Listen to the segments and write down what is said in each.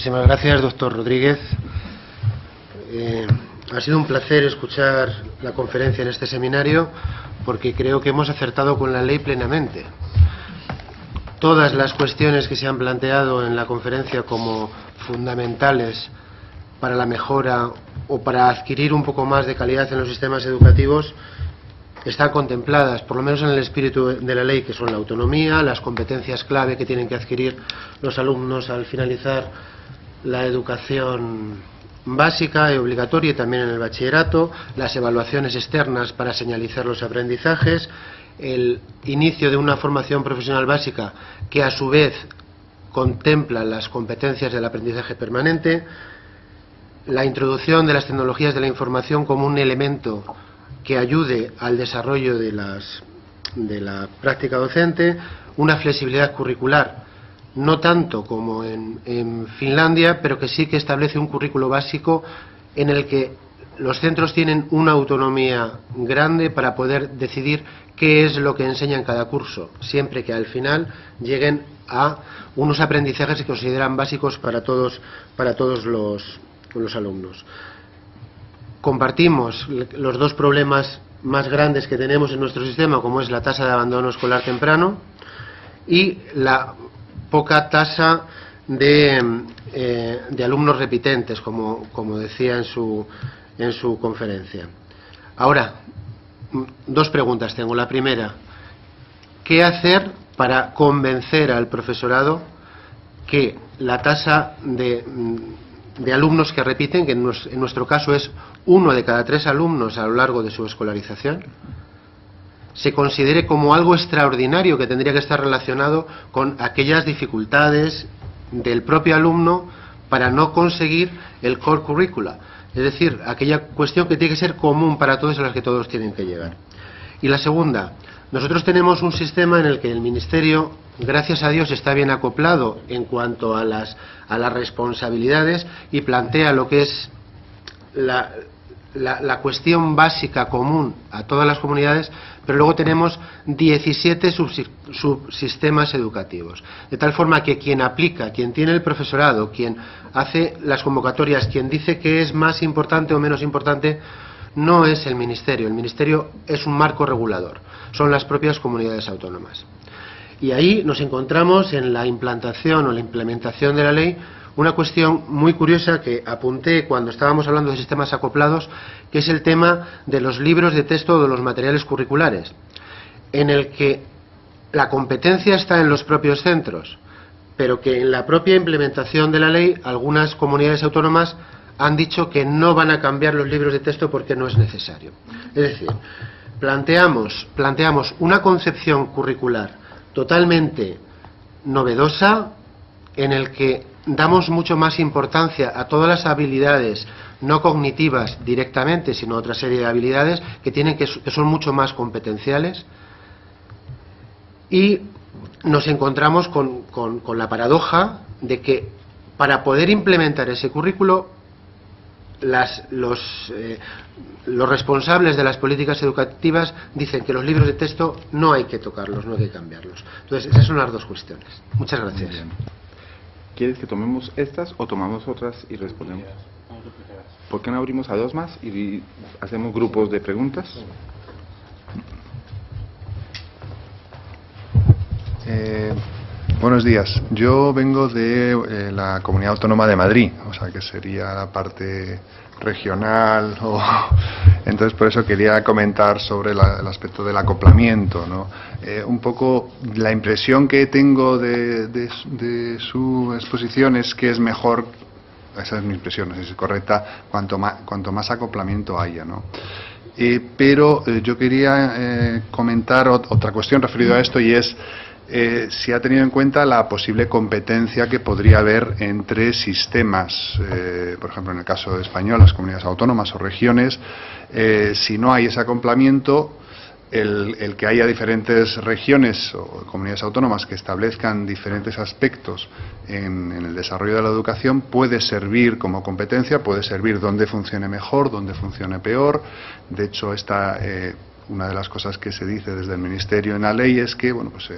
Muchísimas gracias, doctor Rodríguez. Ha sido un placer escuchar la conferencia en este seminario porque creo que hemos acertado con la ley plenamente. Todas las cuestiones que se han planteado en la conferencia como fundamentales para la mejora o para adquirir un poco más de calidad en los sistemas educativos están contempladas, por lo menos en el espíritu de la ley, que son la autonomía, las competencias clave que tienen que adquirir los alumnos al finalizar la educación básica y obligatoria y también en el bachillerato, las evaluaciones externas para señalizar los aprendizajes, el inicio de una formación profesional básica que a su vez contempla las competencias del aprendizaje permanente, la introducción de las tecnologías de la información como un elemento que ayude al desarrollo de la práctica docente, una flexibilidad curricular, no tanto como en Finlandia, pero que sí que establece un currículo básico en el que los centros tienen una autonomía grande para poder decidir qué es lo que enseñan cada curso, siempre que al final lleguen a unos aprendizajes que consideran básicos para todos los alumnos. Compartimos los dos problemas más grandes que tenemos en nuestro sistema, como es la tasa de abandono escolar temprano y la poca tasa de alumnos repitentes, como decía en su conferencia. Ahora, dos preguntas tengo. La primera, ¿qué hacer para convencer al profesorado que la tasa de alumnos que repiten, que en nuestro caso es 1 de cada 3 alumnos a lo largo de su escolarización, se considere como algo extraordinario que tendría que estar relacionado con aquellas dificultades del propio alumno para no conseguir el core curricula, es decir, aquella cuestión que tiene que ser común para todos y a las que todos tienen que llegar? Y la segunda, nosotros tenemos un sistema en el que el Ministerio, gracias a Dios, está bien acoplado en cuanto a las responsabilidades y plantea lo que es la cuestión básica común a todas las comunidades, pero luego tenemos 17 subsistemas educativos, de tal forma que quien aplica, quien tiene el profesorado, quien hace las convocatorias, quien dice que es más importante o menos importante, no es el Ministerio es un marco regulador, son las propias comunidades autónomas. Y ahí nos encontramos en la implantación o la implementación de la ley una cuestión muy curiosa que apunté cuando estábamos hablando de sistemas acoplados, que es el tema de los libros de texto o de los materiales curriculares, en el que la competencia está en los propios centros, pero que en la propia implementación de la ley algunas comunidades autónomas han dicho que no van a cambiar los libros de texto porque no es necesario. Es decir, planteamos una concepción curricular totalmente novedosa, en el que damos mucho más importancia a todas las habilidades no cognitivas directamente, sino otra serie de habilidades que son mucho más competenciales, y nos encontramos con la paradoja de que para poder implementar ese currículo los responsables de las políticas educativas dicen que los libros de texto no hay que tocarlos, no hay que cambiarlos. Entonces, esas son las dos cuestiones. Muchas gracias. ¿Quieres que tomemos estas o tomamos otras y respondemos? ¿Por qué no abrimos a 2 más y hacemos grupos de preguntas? Buenos días. Yo vengo de la Comunidad Autónoma de Madrid, o sea que sería la parte regional, entonces por eso quería comentar sobre el aspecto del acoplamiento, ¿no? Un poco la impresión que tengo de su exposición es que es mejor, esa es mi impresión, no sé si es correcta, cuanto más acoplamiento haya, ¿no? Pero yo quería comentar otra cuestión referida a esto, y es si ha tenido en cuenta la posible competencia que podría haber entre sistemas, por ejemplo en el caso español, las comunidades autónomas o regiones, si no hay ese acoplamiento, el que haya diferentes regiones o comunidades autónomas que establezcan diferentes aspectos en el desarrollo de la educación puede servir como competencia, puede servir donde funcione mejor, donde funcione peor. De hecho, una de las cosas que se dice desde el Ministerio en la ley es que, bueno, pues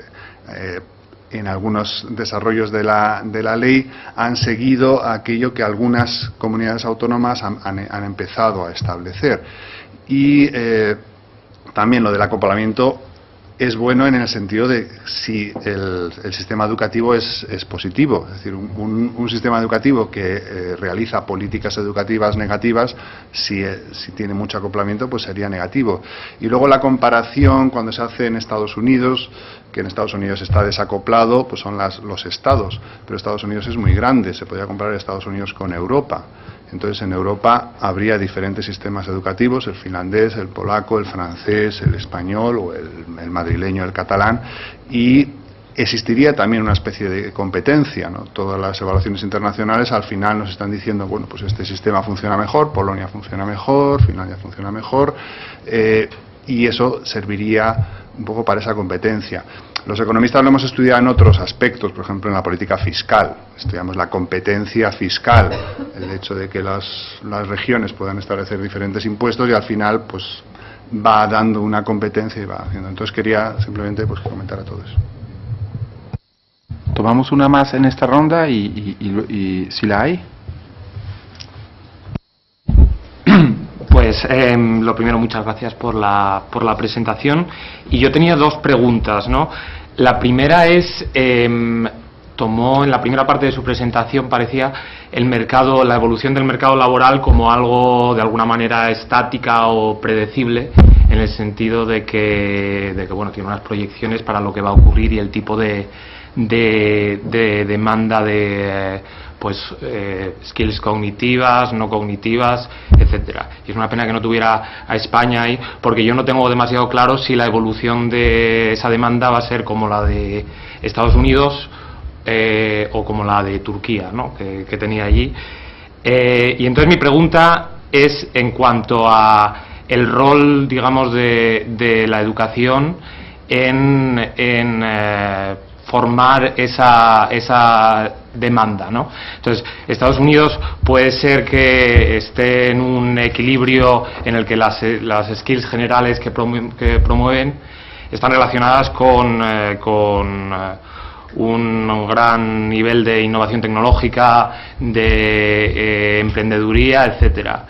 en algunos desarrollos de la ley han seguido aquello que algunas comunidades autónomas han empezado a establecer. Y también lo del acoplamiento es bueno en el sentido de si el sistema educativo es positivo. Es decir, un sistema educativo que realiza políticas educativas negativas, si tiene mucho acoplamiento, pues sería negativo. Y luego la comparación cuando se hace en Estados Unidos, que en Estados Unidos está desacoplado, pues son los estados. Pero Estados Unidos es muy grande, se podría comparar Estados Unidos con Europa. Entonces, en Europa habría diferentes sistemas educativos, el finlandés, el polaco, el francés, el español o el madrileño, el catalán, y existiría también una especie de competencia, ¿no? Todas las evaluaciones internacionales al final nos están diciendo, bueno, pues este sistema funciona mejor, Polonia funciona mejor, Finlandia funciona mejor, y eso serviría un poco para esa competencia. Los economistas lo hemos estudiado en otros aspectos, por ejemplo en la política fiscal. Estudiamos la competencia fiscal, el hecho de que las regiones puedan establecer diferentes impuestos y al final pues va dando una competencia y va haciendo. Entonces quería simplemente pues comentar a todo eso. Tomamos una más en esta ronda y si la hay. Pues lo primero, muchas gracias por la presentación. Y yo tenía dos preguntas, ¿no? La primera es, tomó en la primera parte de su presentación, parecía la evolución del mercado laboral como algo de alguna manera estática o predecible, en el sentido de que bueno, tiene unas proyecciones para lo que va a ocurrir y el tipo de demanda de skills cognitivas, no cognitivas, etcétera. Y es una pena que no tuviera a España ahí, porque yo no tengo demasiado claro si la evolución de esa demanda va a ser como la de Estados Unidos o como la de Turquía, ¿no? que tenía allí. Y entonces mi pregunta es en cuanto a el rol, digamos, de la educación en formar esa demanda, ¿no? Entonces, Estados Unidos puede ser que esté en un equilibrio en el que las skills generales que promueven están relacionadas con un gran nivel de innovación tecnológica, de emprendeduría, etcétera.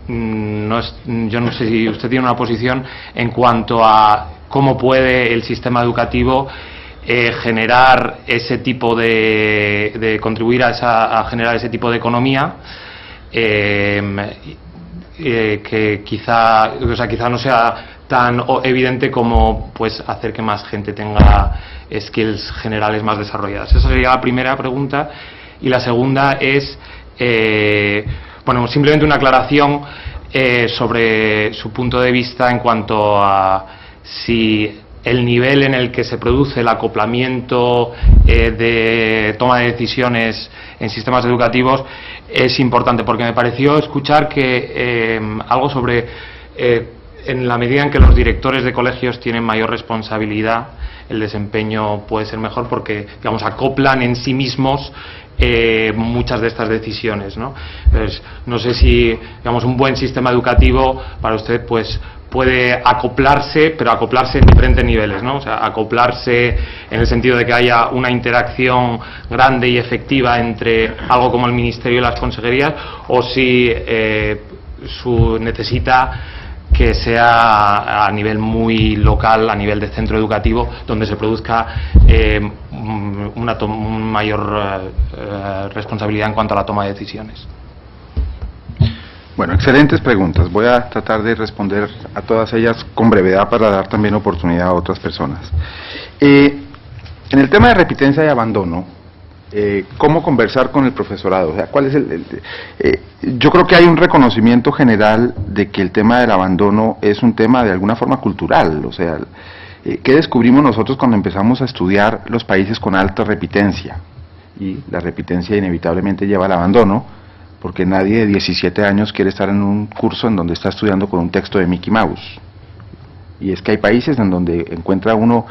Yo no sé si usted tiene una posición en cuanto a cómo puede el sistema educativo generar ese tipo de contribuir a generar ese tipo de economía que quizá no sea tan evidente como pues hacer que más gente tenga skills generales más desarrolladas. Esa sería la primera pregunta. Y la segunda es bueno, simplemente una aclaración sobre su punto de vista en cuanto a si el nivel en el que se produce el acoplamiento de toma de decisiones en sistemas educativos es importante, porque me pareció escuchar que algo sobre en la medida en que los directores de colegios tienen mayor responsabilidad, el desempeño puede ser mejor porque, digamos, acoplan en sí mismos muchas de estas decisiones, ¿no? Entonces, no sé si, digamos, un buen sistema educativo para usted pues puede acoplarse, pero acoplarse en diferentes niveles, ¿no? O sea, acoplarse en el sentido de que haya una interacción grande y efectiva entre algo como el Ministerio y las consejerías, o si necesita que sea a nivel muy local, a nivel de centro educativo, donde se produzca una mayor responsabilidad en cuanto a la toma de decisiones. Bueno, excelentes preguntas. Voy a tratar de responder a todas ellas con brevedad para dar también oportunidad a otras personas. En el tema de repitencia y abandono, ¿cómo conversar con el profesorado? O sea, ¿cuál es yo creo que hay un reconocimiento general de que el tema del abandono es un tema de alguna forma cultural. O sea, ¿qué descubrimos nosotros cuando empezamos a estudiar los países con alta repitencia? Y la repitencia inevitablemente lleva al abandono, porque nadie de 17 años quiere estar en un curso en donde está estudiando con un texto de Mickey Mouse. Y es que hay países en donde encuentra uno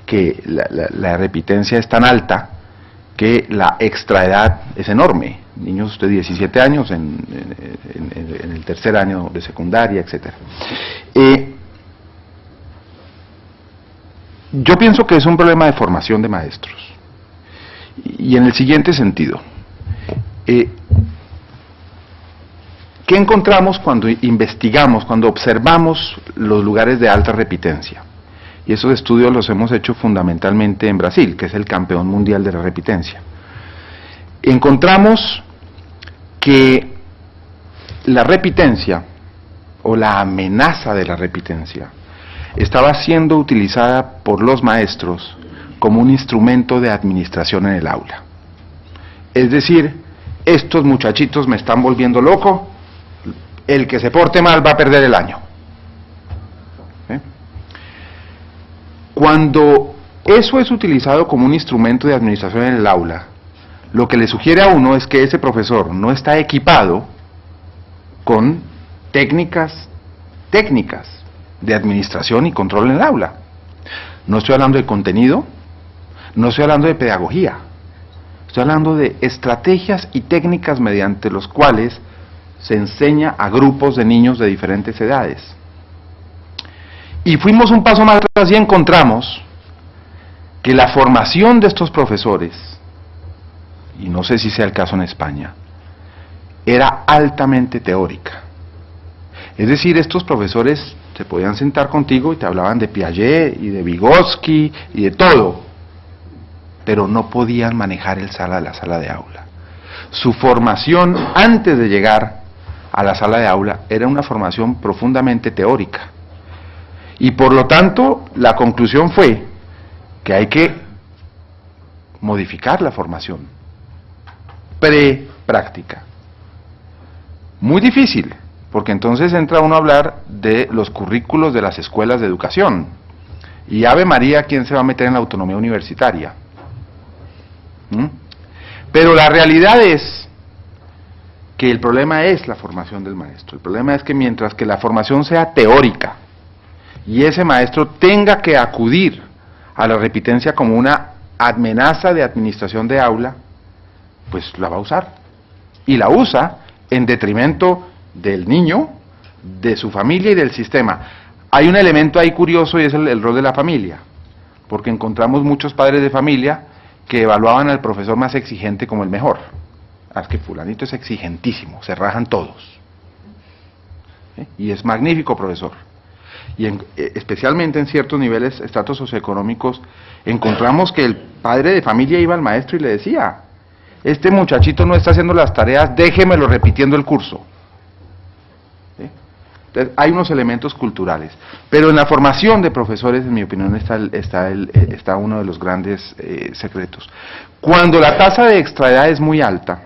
que la repitencia es tan alta que la extraedad es enorme. Niños de 17 años en el tercer año de secundaria, etcétera. Yo pienso que es un problema de formación de maestros. Y en el siguiente sentido, ¿qué encontramos cuando investigamos, cuando observamos los lugares de alta repitencia? Y esos estudios los hemos hecho fundamentalmente en Brasil, que es el campeón mundial de la repitencia. Encontramos que la repitencia, o la amenaza de la repitencia, estaba siendo utilizada por los maestros como un instrumento de administración en el aula. Es decir, estos muchachitos me están volviendo loco, el que se porte mal va a perder el año. Cuando eso es utilizado como un instrumento de administración en el aula, lo que le sugiere a uno es que ese profesor no está equipado con técnicas de administración y control en el aula. No estoy hablando de contenido, no estoy hablando de pedagogía, estoy hablando de estrategias y técnicas mediante los cuales se enseña a grupos de niños de diferentes edades. Y fuimos un paso más atrás y encontramos que la formación de estos profesores, y no sé si sea el caso en España, era altamente teórica. Es decir, estos profesores se podían sentar contigo y te hablaban de Piaget y de Vygotsky y de todo, pero no podían manejar la sala de aula. Su formación antes de llegar a la sala de aula era una formación profundamente teórica. Y por lo tanto, la conclusión fue que hay que modificar la formación pre-práctica. Muy difícil, porque entonces entra uno a hablar de los currículos de las escuelas de educación. Y Ave María, ¿quién se va a meter en la autonomía universitaria? Pero la realidad es que el problema es la formación del maestro. El problema es que mientras que la formación sea teórica y ese maestro tenga que acudir a la repitencia como una amenaza de administración de aula, pues la va a usar. Y la usa en detrimento del niño, de su familia y del sistema. Hay un elemento ahí curioso y es el rol de la familia, porque encontramos muchos padres de familia que evaluaban al profesor más exigente como el mejor. Es que fulanito es exigentísimo, se rajan todos. Y es magnífico profesor. Y especialmente en ciertos niveles, estratos socioeconómicos, encontramos que el padre de familia iba al maestro y le decía: este muchachito no está haciendo las tareas, déjemelo repitiendo el curso. Entonces, hay unos elementos culturales, pero en la formación de profesores, en mi opinión, está uno de los grandes secretos. Cuando la tasa de extraedad es muy alta,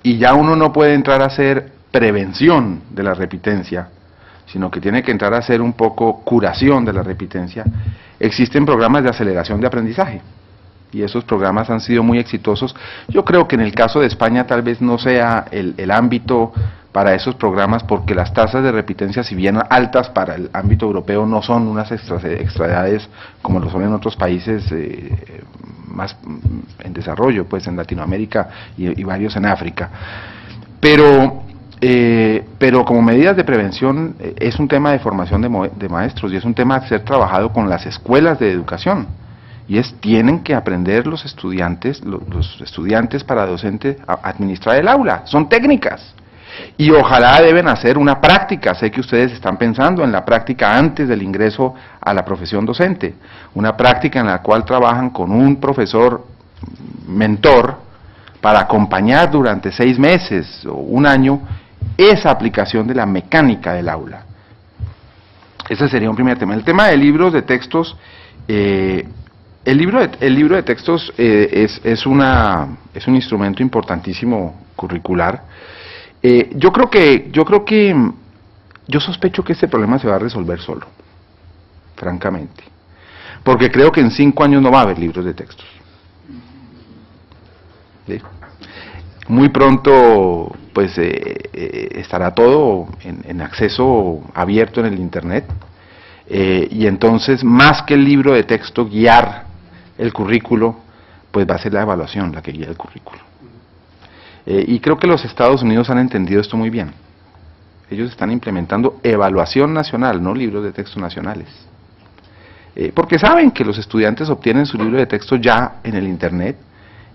y ya uno no puede entrar a hacer prevención de la repitencia, sino que tiene que entrar a hacer un poco curación de la repitencia, existen programas de aceleración de aprendizaje, y esos programas han sido muy exitosos. Yo creo que en el caso de España tal vez no sea el ámbito para esos programas, porque las tasas de repitencia, si bien altas para el ámbito europeo, no son unas extraedades como lo son en otros países más en desarrollo, pues en Latinoamérica y varios en África. Pero como medidas de prevención es un tema de formación de maestros, y es un tema a ser trabajado con las escuelas de educación, y tienen que aprender los estudiantes para docente a administrar el aula. Son técnicas, y ojalá deben hacer una práctica. Sé que ustedes están pensando en la práctica antes del ingreso a la profesión docente, una práctica en la cual trabajan con un profesor mentor para acompañar durante 6 meses o un año esa aplicación de la mecánica del aula. Ese sería un primer tema. El tema de libros de textos, el libro de textos es un instrumento importantísimo curricular. Yo sospecho que este problema se va a resolver solo, francamente, porque creo que en 5 años no va a haber libros de textos. ¿Sí? Muy pronto pues estará todo en acceso abierto en el internet, y entonces, más que el libro de texto guiar el currículo, pues va a ser la evaluación la que guía el currículo. Y creo que los Estados Unidos han entendido esto muy bien. Ellos están implementando evaluación nacional, no libros de texto nacionales. porque saben que los estudiantes obtienen su libro de texto ya en el Internet,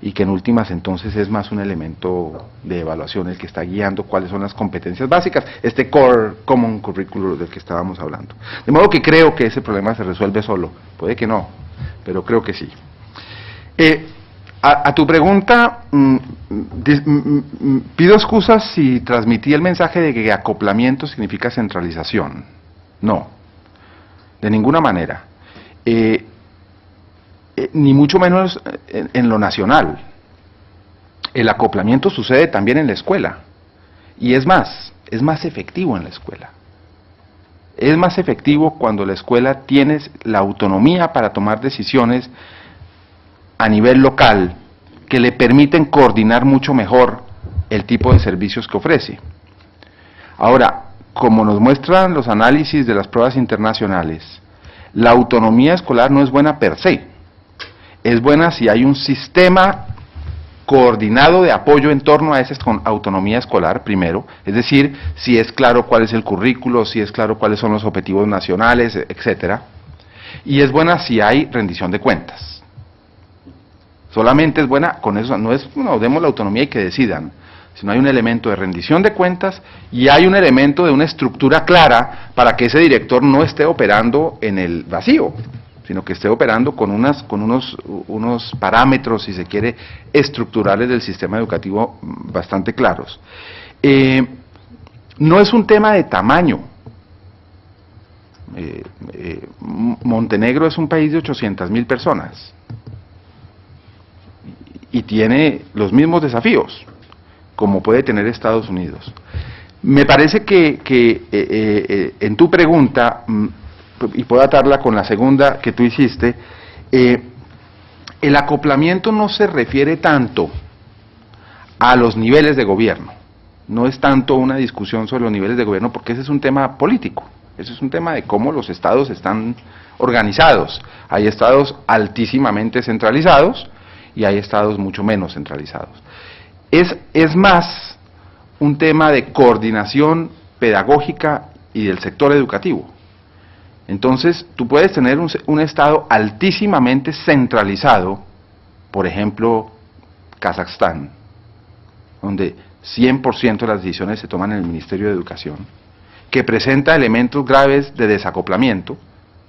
y que en últimas entonces es más un elemento de evaluación el que está guiando cuáles son las competencias básicas, este Core Common Curriculum del que estábamos hablando. De modo que creo que ese problema se resuelve solo, puede que no, pero creo que sí. A tu pregunta, pido excusas si transmití el mensaje de que acoplamiento significa centralización. No, de ninguna manera. Ni mucho menos en lo nacional. El acoplamiento sucede también en la escuela, y es más efectivo en la escuela. Es más efectivo cuando la escuela tiene la autonomía para tomar decisiones a nivel local que le permiten coordinar mucho mejor el tipo de servicios que ofrece. Ahora, como nos muestran los análisis de las pruebas internacionales, la autonomía escolar no es buena per se. Es buena si hay un sistema coordinado de apoyo en torno a esa autonomía escolar, primero, es decir, si es claro cuál es el currículo, si es claro cuáles son los objetivos nacionales, etcétera. Y es buena si hay rendición de cuentas. Solamente es buena con eso, no es, bueno, demos la autonomía y que decidan, sino hay un elemento de rendición de cuentas y hay un elemento de una estructura clara para que ese director no esté operando en el vacío, sino que esté operando con unos parámetros, si se quiere, estructurales del sistema educativo bastante claros. No es un tema de tamaño. Montenegro es un país de 800.000 personas y tiene los mismos desafíos como puede tener Estados Unidos. Me parece que en tu pregunta, y puedo atarla con la segunda que tú hiciste, el acoplamiento no se refiere tanto a los niveles de gobierno, no es tanto una discusión sobre los niveles de gobierno, porque ese es un tema político, ese es un tema de cómo los estados están organizados. Hay estados altísimamente centralizados y hay estados mucho menos centralizados. Es más un tema de coordinación pedagógica y del sector educativo. Entonces, tú puedes tener un estado altísimamente centralizado, por ejemplo, Kazajstán, donde 100% de las decisiones se toman en el Ministerio de Educación, que presenta elementos graves de desacoplamiento,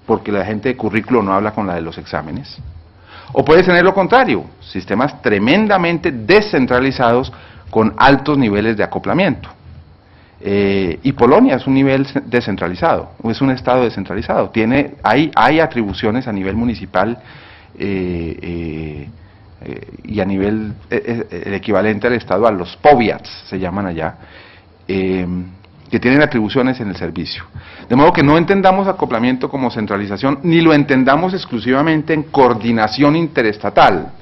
porque la gente de currículo no habla con la de los exámenes. O puedes tener lo contrario, sistemas tremendamente descentralizados con altos niveles de acoplamiento. Y Polonia es un nivel descentralizado, es un estado descentralizado, hay atribuciones a nivel municipal y a nivel, el equivalente al estado, a los powiats se llaman allá, que tienen atribuciones en el servicio. De modo que no entendamos acoplamiento como centralización, ni lo entendamos exclusivamente en coordinación interestatal,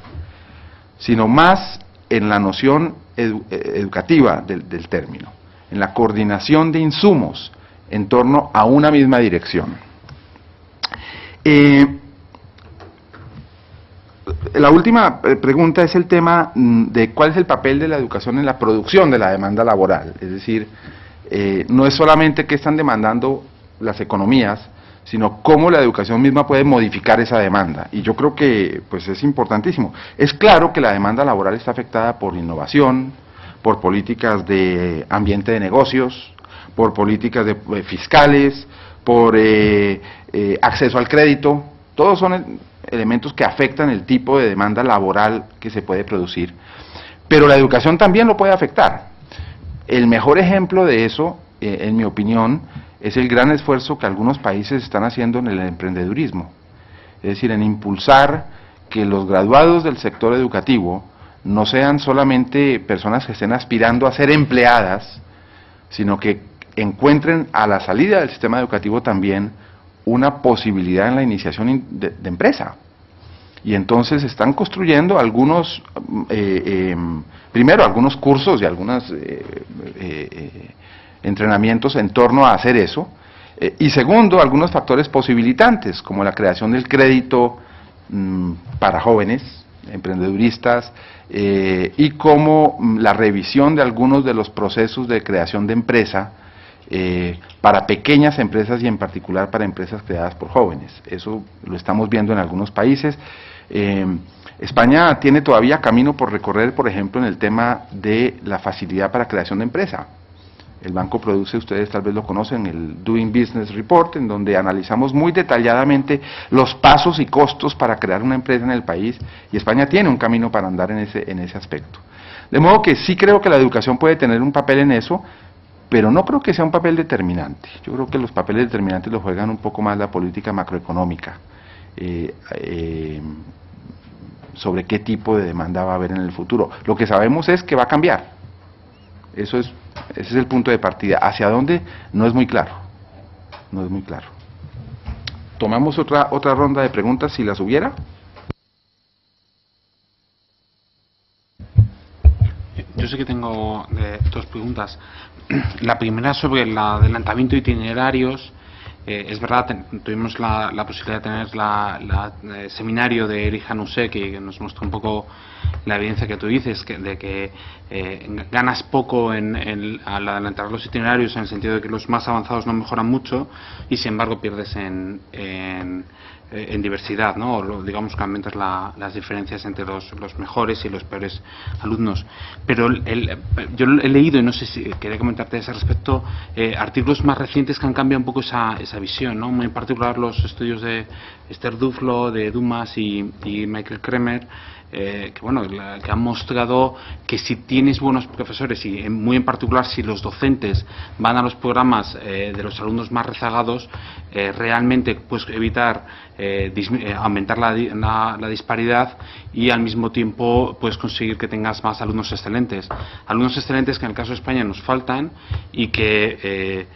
sino más en la noción educativa del término, en la coordinación de insumos en torno a una misma dirección. La última pregunta es el tema de cuál es el papel de la educación en la producción de la demanda laboral, es decir, no es solamente qué están demandando las economías, sino cómo la educación misma puede modificar esa demanda, y yo creo que pues es importantísimo. Es claro que la demanda laboral está afectada por innovación, por políticas de ambiente de negocios, por políticas fiscales, por acceso al crédito. Todos son elementos que afectan el tipo de demanda laboral que se puede producir, pero la educación también lo puede afectar. El mejor ejemplo de eso, en mi opinión, es el gran esfuerzo que algunos países están haciendo en el emprendedurismo, es decir, en impulsar que los graduados del sector educativo no sean solamente personas que estén aspirando a ser empleadas, sino que encuentren a la salida del sistema educativo también una posibilidad en la iniciación de empresa. Y entonces están construyendo algunos, primero algunos cursos y algunos entrenamientos en torno a hacer eso, y segundo, algunos factores posibilitantes, como la creación del crédito para jóvenes, emprendeduristas, y como la revisión de algunos de los procesos de creación de empresa para pequeñas empresas y en particular para empresas creadas por jóvenes. Eso lo estamos viendo en algunos países. España tiene todavía camino por recorrer, por ejemplo, en el tema de la facilidad para creación de empresa. El banco produce, ustedes tal vez lo conocen, el Doing Business Report, en donde analizamos muy detalladamente los pasos y costos para crear una empresa en el país, y España tiene un camino para andar en ese aspecto. De modo que sí creo que la educación puede tener un papel en eso, pero no creo que sea un papel determinante. Yo creo que los papeles determinantes los juegan un poco más la política macroeconómica, sobre qué tipo de demanda va a haber en el futuro. Lo que sabemos es que va a cambiar. Ese es el punto de partida. ¿Hacia dónde? No es muy claro. No es muy claro. Tomamos otra ronda de preguntas, si las hubiera. Yo sé que tengo dos preguntas. La primera sobre el adelantamiento de itinerarios. Es verdad, tuvimos la posibilidad de tener el seminario de Eric Janusé, que nos mostró un poco la evidencia que tú dices, de que ganas poco al adelantar los itinerarios, en el sentido de que los más avanzados no mejoran mucho y sin embargo pierdes en diversidad, ¿no? Digamos que aumentas las diferencias entre los mejores y los peores alumnos. Pero yo he leído, y no sé si quería comentarte a ese respecto, artículos más recientes que han cambiado un poco esa visión, ¿no? Muy en particular los estudios de Esther Duflo, de Dumas y Michael Kremer, que han mostrado que si tienes buenos profesores y muy en particular si los docentes van a los programas de los alumnos más rezagados, realmente puedes evitar aumentar la disparidad y al mismo tiempo puedes conseguir que tengas más alumnos excelentes que en el caso de España nos faltan y que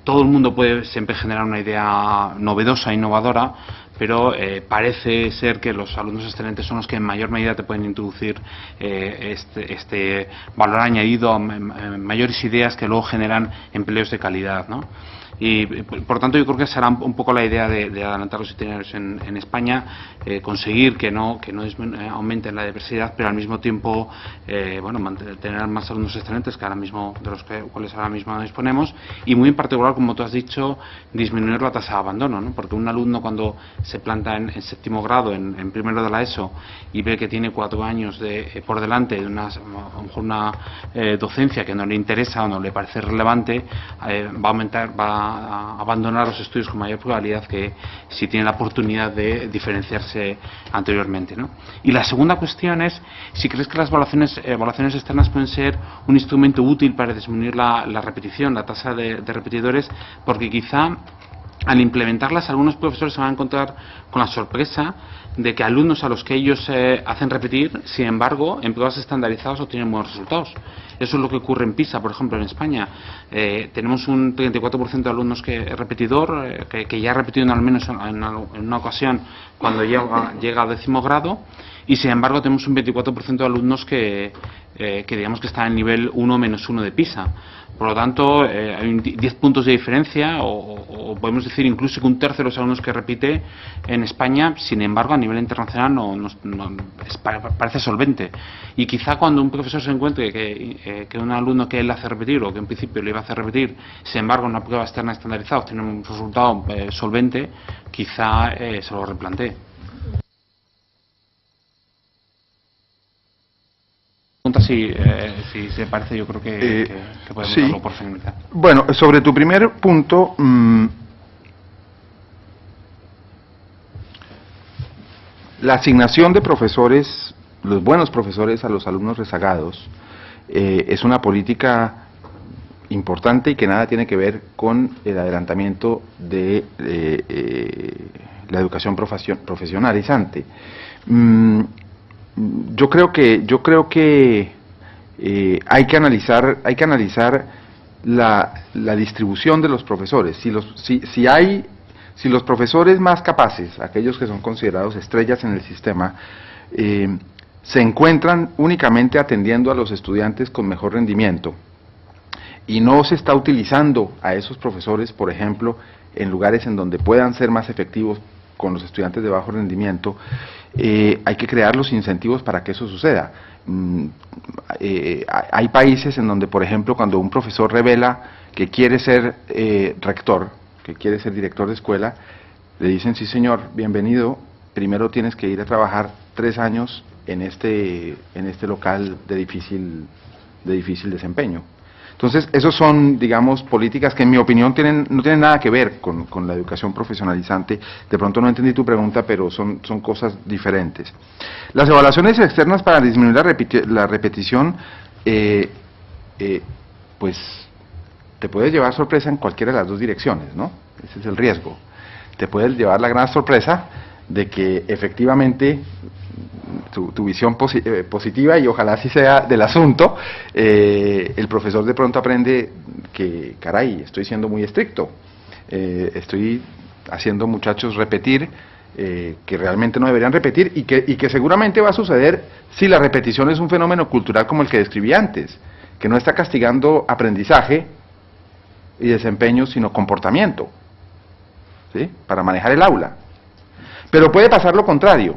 todo el mundo puede siempre generar una idea novedosa, innovadora, pero parece ser que los alumnos excelentes son los que en mayor medida te pueden introducir este valor añadido, mayores ideas que luego generan empleos de calidad, ¿no? Y por tanto yo creo que será un poco la idea de adelantar los itinerarios en España, conseguir que no aumente la diversidad, pero al mismo tiempo tener más alumnos excelentes que ahora mismo, de los cuales ahora mismo no disponemos, y muy en particular, como tú has dicho, disminuir la tasa de abandono, ¿no? Porque un alumno cuando se planta en séptimo grado, en primero de la ESO, y ve que tiene 4 años por delante de una docencia que no le interesa o no le parece relevante, va a abandonar los estudios con mayor probabilidad que si tiene la oportunidad de diferenciarse anteriormente, ¿no? Y la segunda cuestión es si crees que las evaluaciones externas pueden ser un instrumento útil para disminuir la repetición, la tasa de repetidores, porque quizá al implementarlas algunos profesores se van a encontrar con la sorpresa de que alumnos a los que ellos hacen repetir, sin embargo, en pruebas estandarizadas obtienen buenos resultados. Eso es lo que ocurre en PISA, por ejemplo, en España. Tenemos un 34% de alumnos repetidor, que ya ha repetido al menos en una ocasión cuando llega a 10º grado, y sin embargo tenemos un 24% de alumnos que digamos que están en el nivel 1-1 de PISA. Por lo tanto, hay 10 puntos de diferencia, o podemos decir incluso que un tercio de los alumnos que repite en España, sin embargo, a nivel internacional parece solvente. Y quizá cuando un profesor se encuentre que un alumno que él hace repetir, o que en principio le iba a hacer repetir, sin embargo, en una prueba externa estandarizada tiene un resultado solvente, quizá se lo replantee. Si se parece, yo creo que podemos sí, darlo por finalizar. Bueno, sobre tu primer punto, la asignación de profesores, los buenos profesores a los alumnos rezagados, es una política importante y que nada tiene que ver con el adelantamiento de la educación profesionalizante. Yo creo que hay que analizar la distribución de los profesores. Si los profesores más capaces, aquellos que son considerados estrellas en el sistema, se encuentran únicamente atendiendo a los estudiantes con mejor rendimiento y no se está utilizando a esos profesores, por ejemplo, en lugares en donde puedan ser más efectivos con los estudiantes de bajo rendimiento, hay que crear los incentivos para que eso suceda. Hay países en donde, por ejemplo, cuando un profesor revela que quiere ser rector, que quiere ser director de escuela, le dicen, sí señor, bienvenido, primero tienes que ir a trabajar 3 años en este local de difícil desempeño. Entonces, esos son, digamos, políticas que en mi opinión no tienen nada que ver con la educación profesionalizante. De pronto no entendí tu pregunta, pero son cosas diferentes. Las evaluaciones externas para disminuir la repetición, pues, te puedes llevar sorpresa en cualquiera de las dos direcciones, ¿no? Ese es el riesgo. Te puedes llevar la gran sorpresa de que efectivamente tu visión positiva, y ojalá así sea, del asunto, el profesor de pronto aprende que, caray, estoy siendo muy estricto, estoy haciendo muchachos repetir que realmente no deberían repetir, y que seguramente va a suceder si la repetición es un fenómeno cultural como el que describí antes, que no está castigando aprendizaje y desempeño, sino comportamiento, ¿sí?, para manejar el aula. Pero puede pasar lo contrario,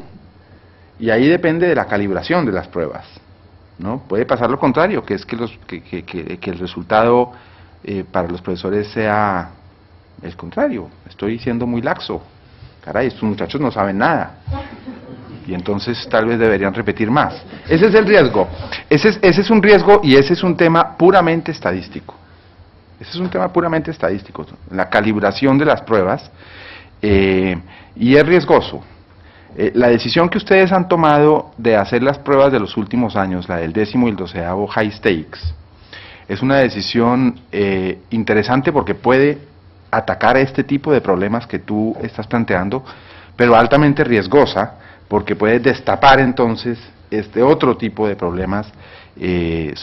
y ahí depende de la calibración de las pruebas, ¿no? Puede pasar lo contrario, que es que el resultado para los profesores sea el contrario. Estoy siendo muy laxo, caray, estos muchachos no saben nada, y entonces tal vez deberían repetir más. Ese es el riesgo, ese es un riesgo, y ese es un tema puramente estadístico. Ese es un tema puramente estadístico, la calibración de las pruebas, y es riesgoso. La decisión que ustedes han tomado de hacer las pruebas de los últimos años, la del 10º y el 12º high stakes, es una decisión interesante porque puede atacar este tipo de problemas que tú estás planteando, pero altamente riesgosa porque puede destapar entonces este otro tipo de problemas que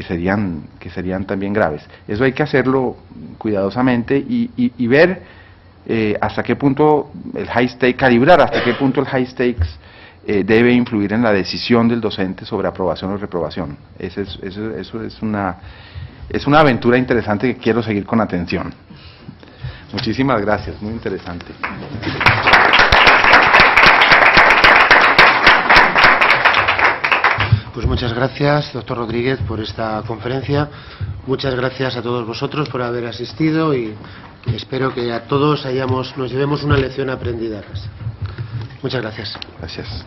serían también graves. Eso hay que hacerlo cuidadosamente y ver hasta qué punto el high stakes, calibrar hasta qué punto el high stakes debe influir en la decisión del docente sobre aprobación o reprobación. Eso es una aventura interesante que quiero seguir con atención. Muchísimas gracias, muy interesante. Pues muchas gracias, doctor Rodríguez, por esta conferencia. Muchas gracias a todos vosotros por haber asistido, y espero que a todos nos llevemos una lección aprendida a casa. Muchas gracias. Gracias.